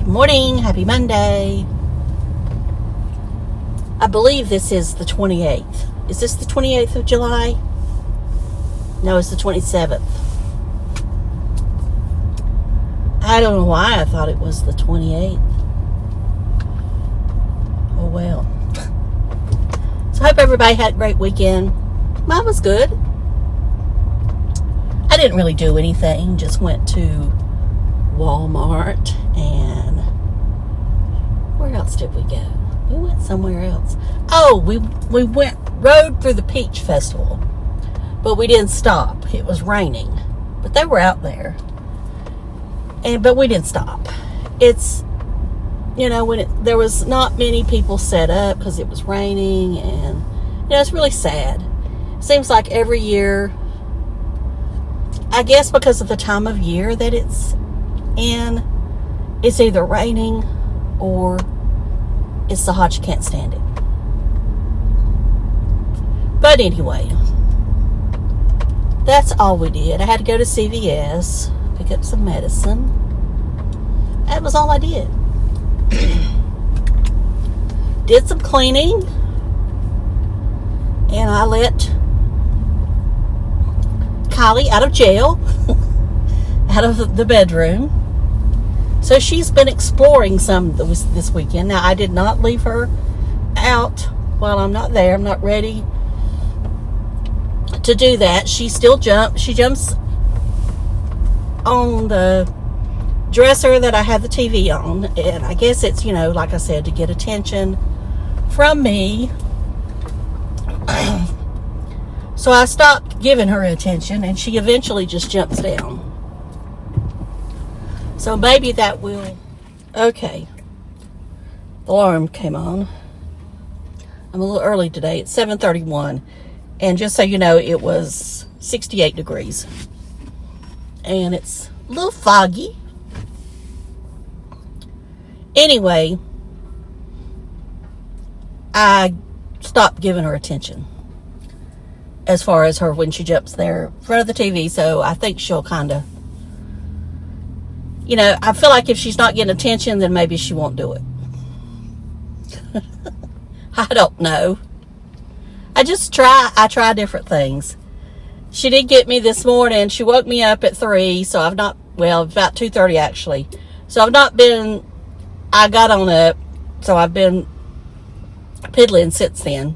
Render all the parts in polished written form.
Morning, happy Monday. I believe this is the 28th. Is this the 28th of July? No, it's the 27th. I don't know why I thought it was the 28th. Oh well. So I hope everybody had a great weekend. Mine was good. I didn't really do anything, just went to Walmart and where else did we go? We went somewhere else. Oh, we rode through the Peach Festival, but we didn't stop. It was raining, but they were out there, but we didn't stop. It's, you know, there was not many people set up because it was raining, and you know, it's really sad. Seems like every year, I guess because of the time of year that it's in, it's either raining or it's so hot you can't stand it. But anyway, that's all we did. I had to go to CVS, pick up some medicine. That was all I did. Did some cleaning, and I let Kylie out of jail, out of the bedroom. So she's been exploring some this weekend. Now, I did not leave her out while I'm not there. I'm not ready to do that. She still jumps. She jumps on the dresser that I have the TV on. And I guess it's, you know, like I said, to get attention from me. So I stopped giving her attention, and she eventually just jumps down. So maybe that will... Okay. The alarm came on. I'm a little early today. It's 7:31. And just so you know, it was 68 degrees. And it's a little foggy. Anyway, I stopped giving her attention as far as her when she jumps there in front of the TV. So I think she'll kind of... You know, I feel like if she's not getting attention, then maybe she won't do it. I don't know. I try different things. She did get me this morning. She woke me up at 3, so I've not, well, about 2:30 actually. So I've not been, I got on up, so I've been piddling since then.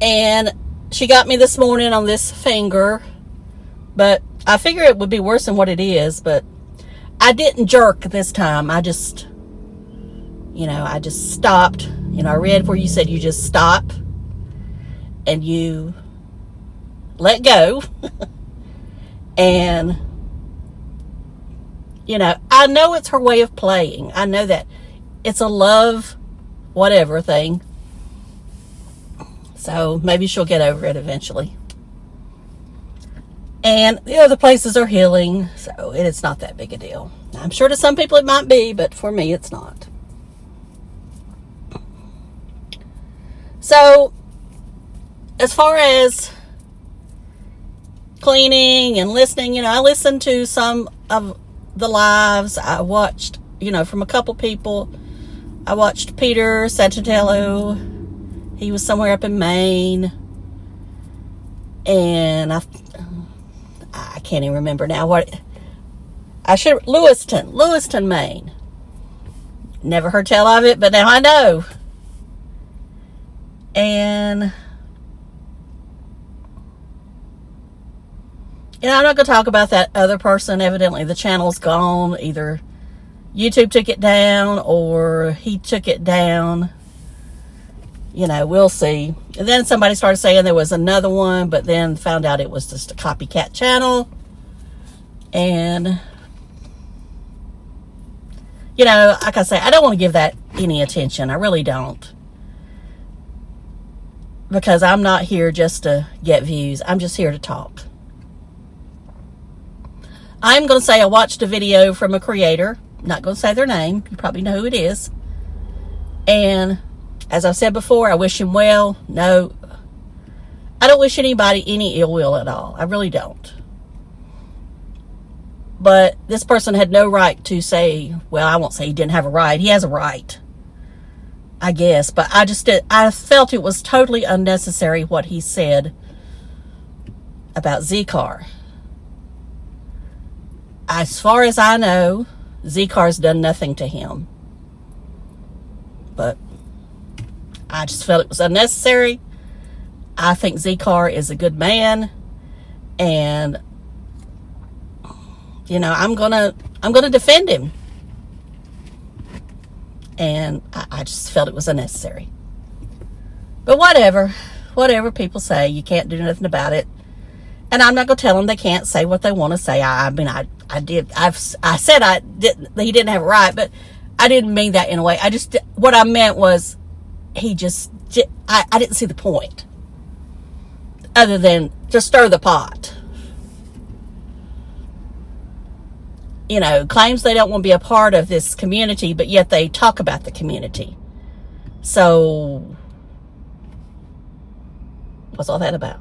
And she got me this morning on this finger, but I figure it would be worse than what it is, but I didn't jerk this time. I just, you know, I just stopped. You know, I read where you said you just stop and you let go. And, you know, I know it's her way of playing. I know that it's a love whatever thing. So maybe she'll get over it eventually. And the other places are healing, so it's not that big a deal. I'm sure to some people it might be, but for me it's not. So, as far as cleaning and listening, you know, I listened to some of the lives. I watched, you know, from a couple people. I watched Peter Santenello. He was somewhere up in Maine. And I can't even remember now what Lewiston, Maine. Never heard tell of it, but now I know. And you know, I'm not going to talk about that other person. Evidently the channel's gone. Either YouTube took it down or he took it down. You know, we'll see. And then somebody started saying there was another one, but then found out it was just a copycat channel. And, you know, like I say, I don't want to give that any attention. I really don't. Because I'm not here just to get views. I'm just here to talk. I'm going to say I watched a video from a creator. I'm not going to say their name. You probably know who it is. And as I've said before, I wish him well. No, I don't wish anybody any ill will at all. I really don't. But this person had no right to say, well, I won't say he didn't have a right. He has a right, I guess. But I felt it was totally unnecessary what he said about Z-Car. As far as I know, Z-Car's done nothing to him. But I just felt it was unnecessary. I think Z-Car is a good man. And you know, I'm gonna defend him. And I just felt it was unnecessary. But whatever people say, you can't do nothing about it. And I'm not gonna tell them they can't say what they want to say. I mean, I said he didn't have a right, but I didn't mean that in a way. What I meant was I didn't see the point, other than to stir the pot. You know, claims they don't want to be a part of this community, but yet they talk about the community. So, what's all that about?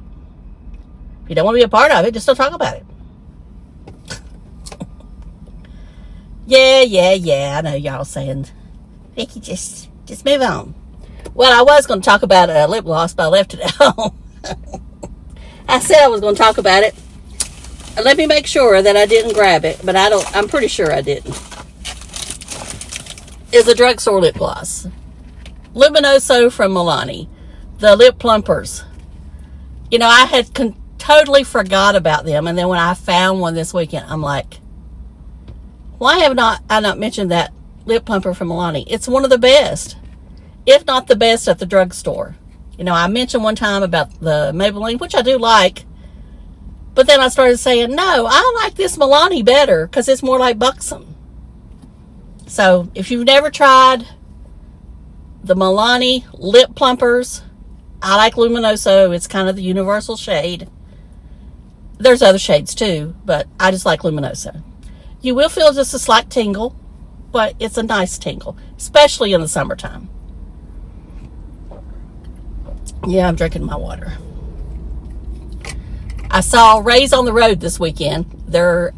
If you don't want to be a part of it, just don't talk about it. Yeah. I know y'all saying, Vicky, just move on. Well, I was going to talk about a lip gloss, but I left it at home. I said I was going to talk about it. Let me make sure that I didn't grab it, but I'm pretty sure I didn't. It's a drugstore lip gloss. Luminoso from Milani. The lip plumpers. You know, I had totally forgot about them, and then when I found one this weekend, I'm like, why have I not mentioned that lip plumper from Milani? It's one of the best, if not the best, at the drugstore. You know, I mentioned one time about the Maybelline, which I do like. But then I started saying, no, I like this Milani better because it's more like buxom. So if you've never tried the Milani lip plumpers, I like Luminoso. It's kind of the universal shade. There's other shades too, but I just like Luminoso. You will feel just a slight tingle, but it's a nice tingle, especially in the summertime. Yeah, I'm drinking my water. I saw Rays on the Road this weekend. They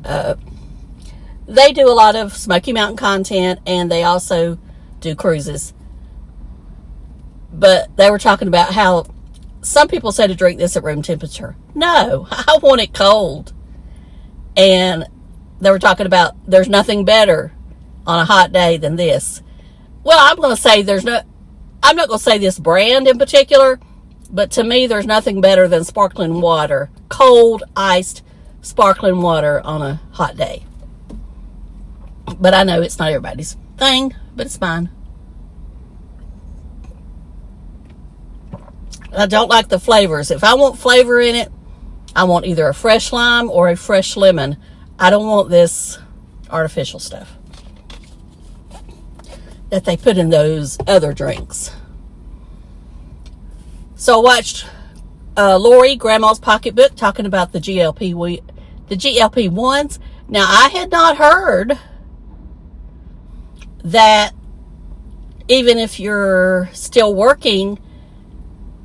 do a lot of Smoky Mountain content, and they also do cruises. But they were talking about how some people say to drink this at room temperature. No, I want it cold. And they were talking about there's nothing better on a hot day than this. Well, I'm going to say I'm not going to say this brand in particular, but to me, there's nothing better than sparkling water, cold, iced, sparkling water on a hot day. But I know it's not everybody's thing, but it's fine. I don't like the flavors. If I want flavor in it, I want either a fresh lime or a fresh lemon. I don't want this artificial stuff that they put in those other drinks. So I watched Lori, Grandma's Pocketbook, talking about the GLP-1s. Now, I had not heard that even if you're still working,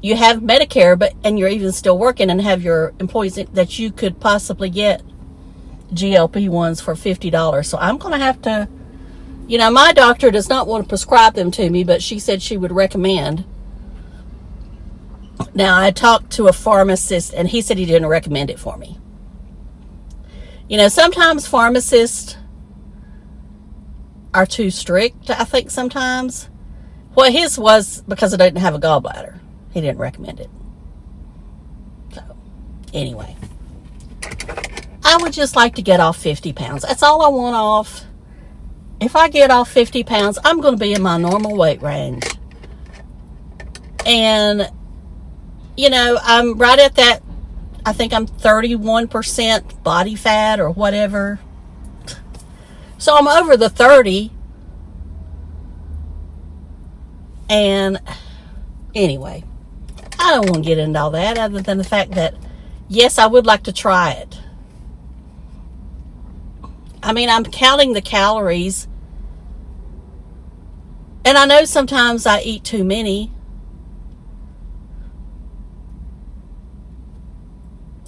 you have Medicare, and you're even still working and have your employees, that you could possibly get GLP-1s for $50. So I'm going to have to, you know, my doctor does not want to prescribe them to me, but she said she would recommend. Now, I talked to a pharmacist, and he said he didn't recommend it for me. You know, sometimes pharmacists are too strict, I think, sometimes. Well, his was because I didn't have a gallbladder. He didn't recommend it. So, anyway. I would just like to get off 50 pounds. That's all I want off. If I get off 50 pounds, I'm going to be in my normal weight range. And, you know, I'm right at that, I think I'm 31% body fat or whatever. So I'm over the 30. And anyway, I don't want to get into all that other than the fact that, yes, I would like to try it. I mean, I'm counting the calories. And I know sometimes I eat too many.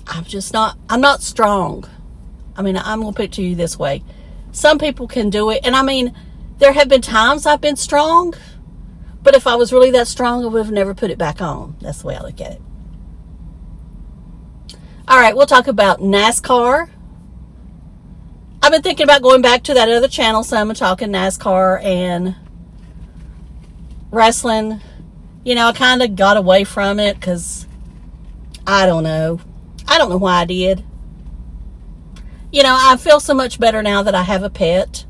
I'm not strong. I mean, I'm going to put it to you this way. Some people can do it. And I mean, there have been times I've been strong. But if I was really that strong, I would have never put it back on. That's the way I look at it. All right, we'll talk about NASCAR. I've been thinking about going back to that other channel some and talking NASCAR and wrestling. You know, I kind of got away from it because I don't know. I don't know why I did. You know, I feel so much better now that I have a pet.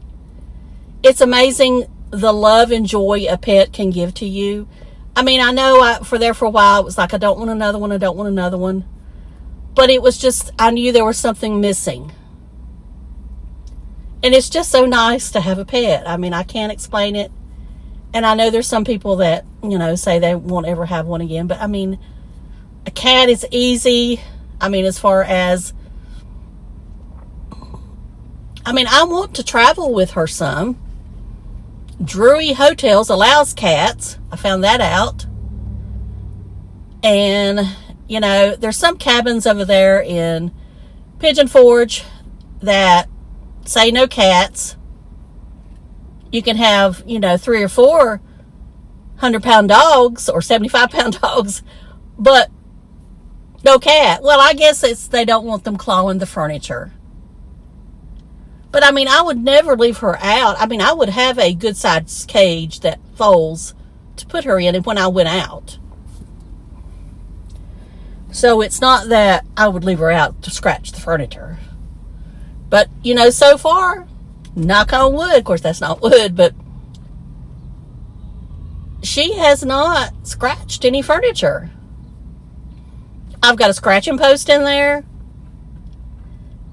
It's amazing the love and joy a pet can give to you. I mean, I know for a while, it was like, I don't want another one. I don't want another one. But it was just, I knew there was something missing. And it's just so nice to have a pet. I mean, I can't explain it. And I know there's some people that, you know, say they won't ever have one again. But I mean, a cat is easy. I mean, as far as, I mean, I want to travel with her some. Drury Hotels allows cats. I found that out. And, you know, there's some cabins over there in Pigeon Forge that say no cats. You can have, you know, 3 or 4 100-pound dogs or 75-pound dogs, but no cat. Well, I guess it's they don't want them clawing the furniture. But I mean, I would never leave her out. I mean, I would have a good-sized cage that folds to put her in when I went out. So it's not that I would leave her out to scratch the furniture. But, you know, so far, knock on wood. Of course, that's not wood, but she has not scratched any furniture. I've got a scratching post in there.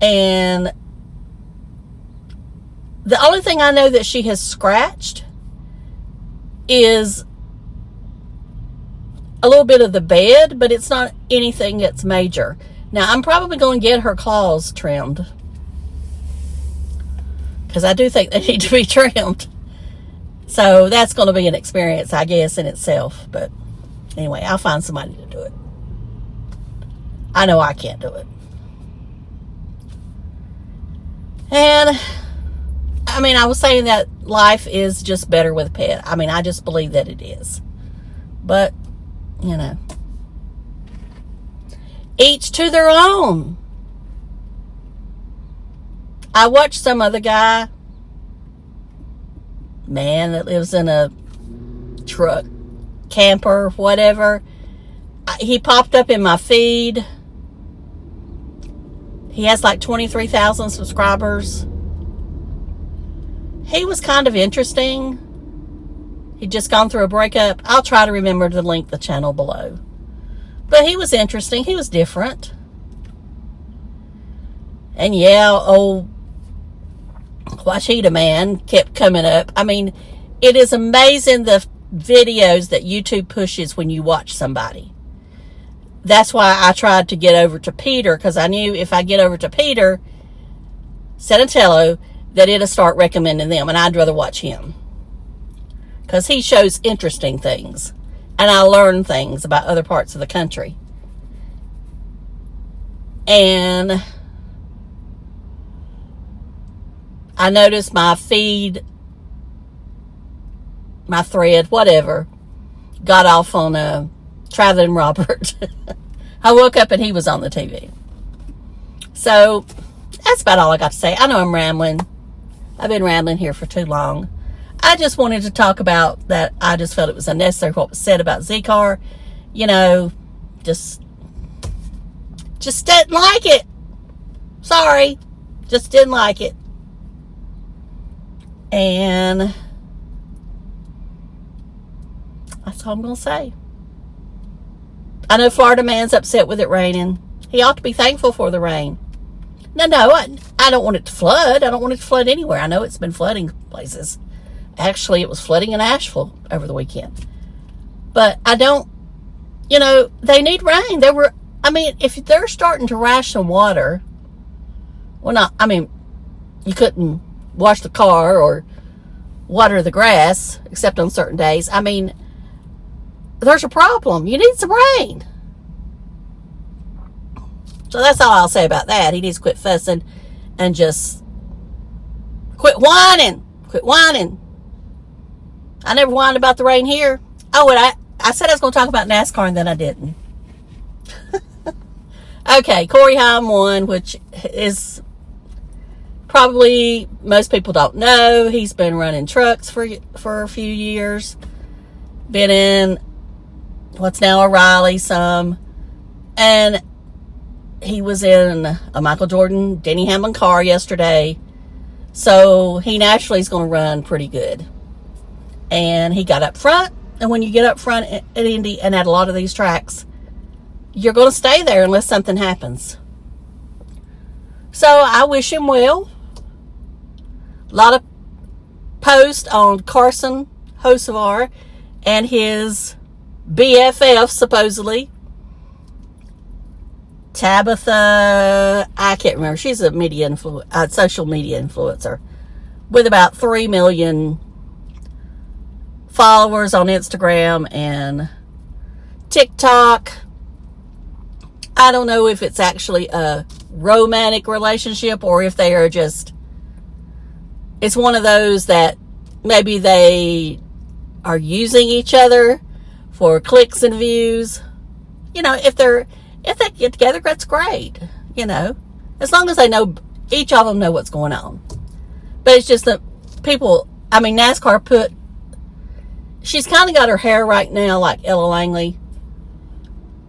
And the only thing I know that she has scratched is a little bit of the bed, but it's not anything that's major. Now, I'm probably going to get her claws trimmed, because I do think they need to be trimmed. So that's going to be an experience, I guess, in itself. But anyway, I'll find somebody to do it. I know I can't do it. And, I mean, I was saying that life is just better with a pet. I mean, I just believe that it is. But, you know, each to their own. I watched some other guy, man, that lives in a truck, camper, whatever. He popped up in my feed. He has like 23,000 subscribers. He was kind of interesting. He'd just gone through a breakup. I'll try to remember to link the channel below. But he was interesting. He was different. And yeah, old Wachita man kept coming up. I mean, it is amazing the videos that YouTube pushes when you watch somebody. That's why I tried to get over to Peter, because I knew if I get over to Peter Santenello, that it'll start recommending them, and I'd rather watch him, because he shows interesting things, and I learn things about other parts of the country. And I noticed my feed, my thread, whatever, got off on Traveling Robert. I woke up and he was on the TV. So that's about all I got to say. I know I'm rambling. I've been rambling here for too long. I just wanted to talk about that. I just felt it was unnecessary what was said about Z-Car. You know, just didn't like it. Sorry. Just didn't like it. And that's all I'm going to say. I know Florida man's upset with it raining. He ought to be thankful for the rain. No, I don't want it to flood. I don't want it to flood anywhere. I know it's been flooding places. Actually, it was flooding in Asheville over the weekend. But I don't, you know, they need rain. If they're starting to ration water, you couldn't wash the car or water the grass, except on certain days. I mean, there's a problem. You need some rain. So that's all I'll say about that. He needs to quit fussing and just quit whining. Quit whining. I never whined about the rain here. Oh, and I said I was going to talk about NASCAR, and then I didn't. Okay, Corey Haim won, which is probably most people don't know. He's been running trucks for a few years. Been in what's now a Riley some. And he was in a Michael Jordan, Denny Hamlin car yesterday. So he naturally is going to run pretty good. And he got up front. And when you get up front at Indy and at a lot of these tracks, you're going to stay there unless something happens. So I wish him well. A lot of posts on Carson Hocevar and his BFF, supposedly. Tabitha, I can't remember. She's a social media influencer with about 3 million followers on Instagram and TikTok. I don't know if it's actually a romantic relationship or if they are just, it's one of those that maybe they are using each other for clicks and views. You know, if they get together, that's great. You know, as long as they know, each of them know what's going on. But it's just that people, I mean, NASCAR she's kind of got her hair right now like Ella Langley.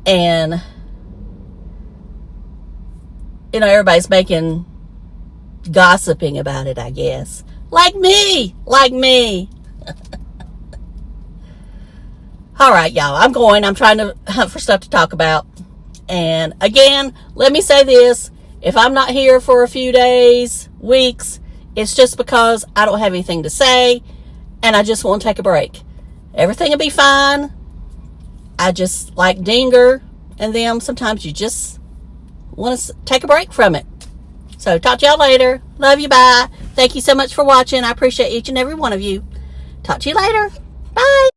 And, you know, everybody's gossiping about it, I guess. Like me. All right, y'all. I'm trying to hunt for stuff to talk about. And again, let me say this. If I'm not here for a few days, weeks, it's just because I don't have anything to say and I just want to take a break. Everything will be fine. I just, like Dinger and them, sometimes you just want to take a break from it. So talk to y'all later. Love you. Bye. Thank you so much for watching. I appreciate each and every one of you. Talk to you later. Bye.